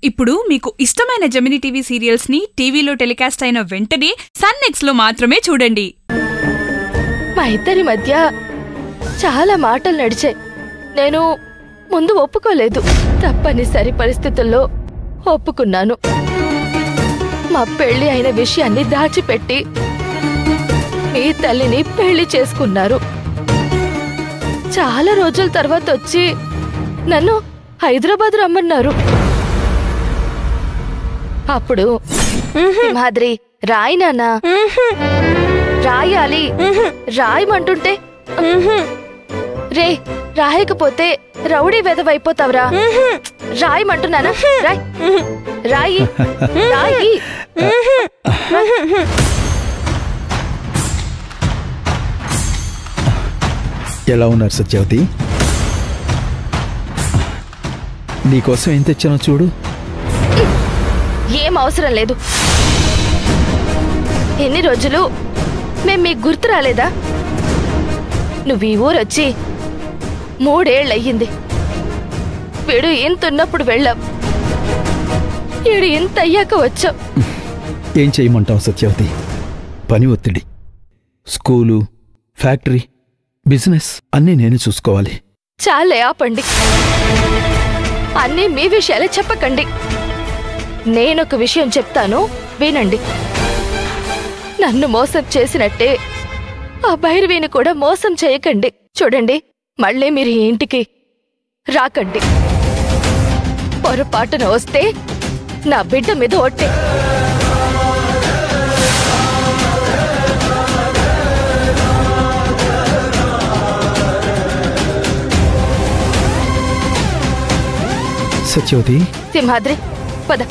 ఇప్పుడు మీకు ఇష్టమైన జెమినీ టీవీ సీరియల్స్ ని టీవీలో టెలికాస్ట్ అయిన వెంటనే సన్ నెక్స్ట్ లో మాత్రమే చూడండి. మా ఇద్దరి మధ్య చాలా మాటలు నడిచాయి. నేను ముందు ఒప్పుకోలేదు. తప్పనిసరి పరిస్థితుల్లో ఒప్పుకున్నాను. మా పెళ్లి అయిన విషయాన్ని దాచిపెట్టి మీ తల్లిని పెళ్లి చేసుకున్నారు. చాలా రోజుల తర్వాత వచ్చి నన్ను హైదరాబాద్ రమ్మన్నారు. అప్పుడు సింహాద్రి రాయి నాన్నా, రాయాలి రాయమంటుంటే రే రాయకపోతే రౌడీ వెదవైపోతావురా, రాయమంటున్నానా, రాయ్ రాయి రాయి. ఎలా ఉన్నారు సత్యవతి? నీకోసం ఏం తెచ్చానో చూడు. ఏం అవసరం లేదు. ఎన్ని రోజులు మేం మీకు గుర్తు రాలేదా? నువ్వు ఈ ఊరొచ్చి 3 ఏళ్ళయ్యింది. వీడు ఇంతున్నప్పుడు వెళ్ళాం, వీడు ఇంత అయ్యాక వచ్చాం. ఏం చేయమంటావు సత్యవతి? పని ఒత్తిడి, స్కూలు, ఫ్యాక్టరీ, బిజినెస్ అన్నీ నేను చూసుకోవాలి. చాలే ఆపండి. అన్నీ మీ విషయాలే చెప్పకండి. నేనొక విషయం చెప్తాను, వినండి. నన్ను మోసం చేసినట్టే ఆ భైరవిని కూడా మోసం చేయకండి. చూడండి, మళ్ళీ మీరు ఈ ఇంటికి రాకండి. పొరపాటున వస్తే నా బిడ్డ మీద ఒట్టే. సత్యవతి, సింహాద్రి పద.